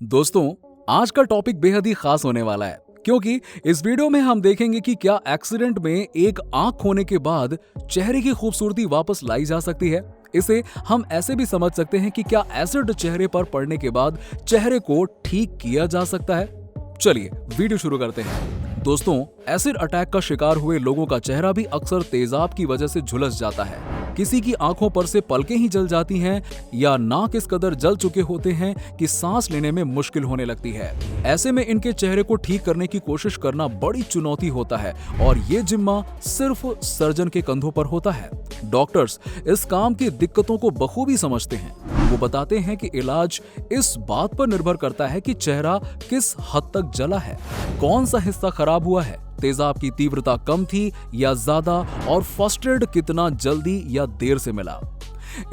दोस्तों, आज का टॉपिक बेहद ही खास होने वाला है क्योंकि इस वीडियो में हम देखेंगे कि क्या एक्सीडेंट में एक आंख खोने के बाद चेहरे की खूबसूरती वापस लाई जा सकती है। इसे हम ऐसे भी समझ सकते हैं कि क्या एसिड चेहरे पर पड़ने के बाद चेहरे को ठीक किया जा सकता है। चलिए वीडियो शुरू करते हैं। दोस्तों, एसिड अटैक का शिकार हुए लोगों का चेहरा भी अक्सर तेजाब की वजह से झुलस जाता है। किसी की आंखों पर से पलकें ही जल जाती हैं या नाक इस कदर जल चुके होते हैं कि सांस लेने में मुश्किल होने लगती है। ऐसे में इनके चेहरे को ठीक करने की कोशिश करना बड़ी चुनौती होता है और ये जिम्मा सिर्फ सर्जन के कंधों पर होता है। डॉक्टर्स इस काम की दिक्कतों को बखूबी समझते हैं। वो बताते हैं कि इलाज इस बात पर निर्भर करता है कि चेहरा किस हद तक जला है, कौन सा हिस्सा खराब हुआ है, तेजाब की तीव्रता कम थी या ज्यादा, और फर्स्ट एड कितना जल्दी या देर से मिला।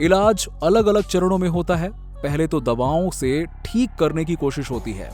इलाज अलग अलग चरणों में होता है। पहले तो दवाओं से ठीक करने की कोशिश होती है।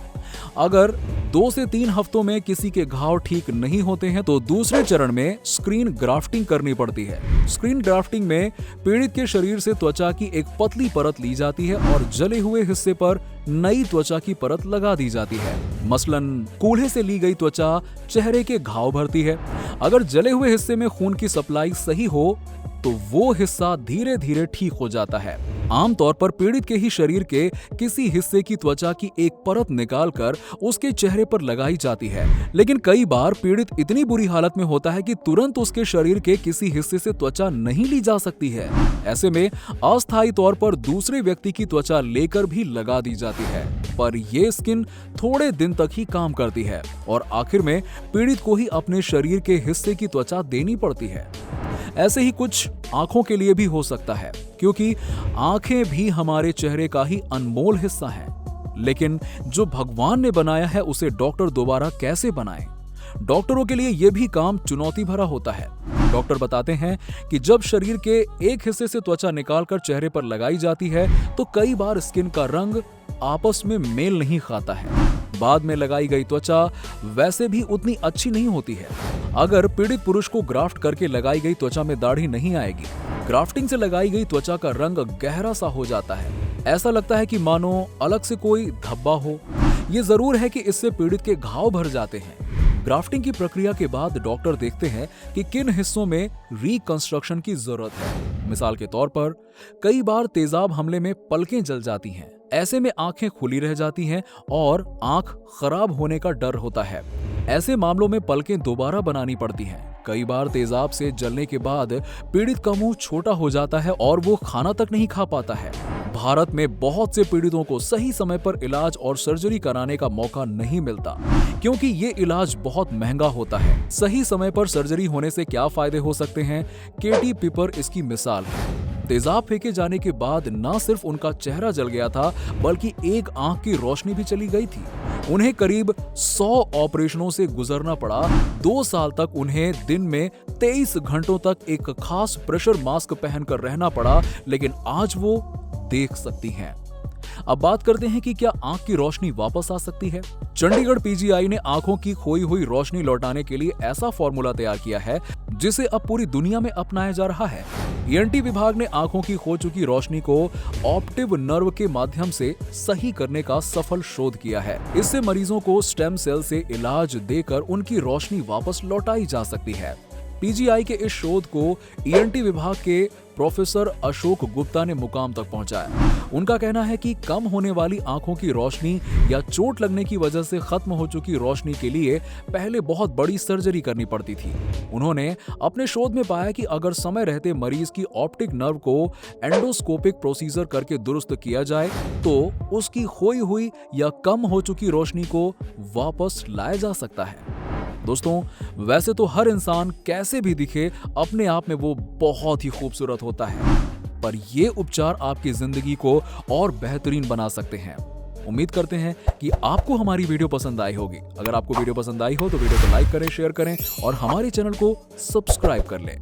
अगर 2 से 3 हफ्तों में किसी के घाव ठीक नहीं होते हैं तो दूसरे चरण में स्क्रीन ग्राफ्टिंग करनी पड़ती है। स्क्रीन ग्राफ्टिंग में पीड़ित के शरीर से त्वचा की एक पतली परत ली जाती है और जले हुए हिस्से पर नई त्वचा की परत लगा दी जाती है। मसलन कूल्हे से ली गई त्वचा चेहरे के घाव भरती है। अगर जले हुए हिस्से में खून की सप्लाई सही हो तो वो हिस्सा धीरे धीरे ठीक हो जाता है। आमतौर पर पीड़ित के ही शरीर के किसी हिस्से की त्वचा की एक परत निकालकर उसके चेहरे पर लगाई जाती है, लेकिन कई बार पीड़ित इतनी बुरी हालत में होता है कि तुरंत उसके शरीर के किसी हिस्से से त्वचा नहीं ली जा सकती है। ऐसे में अस्थायी तौर पर दूसरे व्यक्ति की त्वचा लेकर भी लगा दी जाती है, पर यह स्किन थोड़े दिन तक ही काम करती है और आखिर में पीड़ित को ही अपने शरीर के हिस्से की त्वचा देनी पड़ती है। ऐसे ही कुछ आंखों के लिए भी हो सकता है, क्योंकि आंखें भी हमारे चेहरे का ही अनमोल हिस्सा है। लेकिन जो भगवान ने बनाया है उसे डॉक्टर दोबारा कैसे बनाए? डॉक्टरों के लिए यह भी काम चुनौती भरा होता है। डॉक्टर बताते हैं कि जब शरीर के एक हिस्से से त्वचा निकालकर चेहरे पर लगाई जाती है तो कई बार स्किन का रंग आपस में मेल नहीं खाता है। बाद में लगाई गई त्वचा वैसे भी उतनी अच्छी नहीं होती है। अगर पीड़ित पुरुष को ग्राफ्ट करके लगाई गई त्वचा में दाढ़ी नहीं आएगी, ग्राफ्टिंग से लगाई गई त्वचा का रंग गहरा सा हो जाता है। ऐसा लगता है कि मानो अलग से कोई धब्बा हो। ये जरूर है कि इससे पीड़ित के घाव भर जाते हैं। ग्राफ्टिंग की प्रक्रिया के बाद डॉक्टर देखते हैं कि किन हिस्सों में रिकंस्ट्रक्शन की जरूरत है। मिसाल के तौर पर कई बार तेजाब हमले में पलकें जल जाती हैं। ऐसे में आंखें खुली रह जाती हैं और आंख खराब होने का डर होता है। ऐसे मामलों में पलकें दोबारा बनानी पड़ती हैं। कई बार तेजाब से जलने के बाद पीड़ित का मुंह छोटा हो जाता है और वो खाना तक नहीं खा पाता है। भारत में बहुत से पीड़ितों को सही समय पर इलाज और सर्जरी कराने का मौका नहीं मिलता, क्योंकि ये इलाज बहुत महंगा होता है। सही समय पर सर्जरी होने से क्या फायदे हो सकते हैं? केटी पिपर इसकी मिसाल है। तेजाब फेंके जाने के बाद न सिर्फ उनका चेहरा जल गया था, बल्कि एक आंख की रोशनी भी चली गई थी। उन्हें करीब 100 ऑपरेशनों से गुजरना पड़ा। 2 साल तक उन्हें दिन में 23 घंटों तक एक खास प्रेशर मास्क पहनकर रहना पड़ा, लेकिन आज वो देख सकती हैं। अब बात करते हैं कि क्या आंख की रोशनी वापस आ सकती है। चंडीगढ़ पीजीआई ने आंखों की खोई हुई रोशनी लौटाने के लिए ऐसा फॉर्मूला तैयार किया है जिसे अब पूरी दुनिया में अपनाया जा रहा है। ईएनटी विभाग ने आंखों की खो चुकी रोशनी को ऑप्टिव नर्व के माध्यम से सही करने का सफल शोध किया है। इससे मरीजों को स्टेम सेल से इलाज देकर उनकी रोशनी वापस लौटाई जा सकती है। पीजीआई के इस शोध को ईएनटी विभाग के प्रोफेसर अशोक गुप्ता ने मुकाम तक पहुंचाया। उनका कहना है कि कम होने वाली आंखों की रोशनी या चोट लगने की वजह से खत्म हो चुकी रोशनी के लिए पहले बहुत बड़ी सर्जरी करनी पड़ती थी। उन्होंने अपने शोध में पाया कि अगर समय रहते मरीज की ऑप्टिक नर्व को एंडोस्कोपिक प्रोसीजर करके दुरुस्त किया जाए तो उसकी खोई हुई या कम हो चुकी रोशनी को वापस लाया जा सकता है। दोस्तों, वैसे तो हर इंसान कैसे भी दिखे अपने आप में वो बहुत ही खूबसूरत होता है, पर ये उपचार आपकी जिंदगी को और बेहतरीन बना सकते हैं। उम्मीद करते हैं कि आपको हमारी वीडियो पसंद आई होगी। अगर आपको वीडियो पसंद आई हो तो वीडियो को लाइक करें, शेयर करें और हमारे चैनल को सब्सक्राइब कर लें।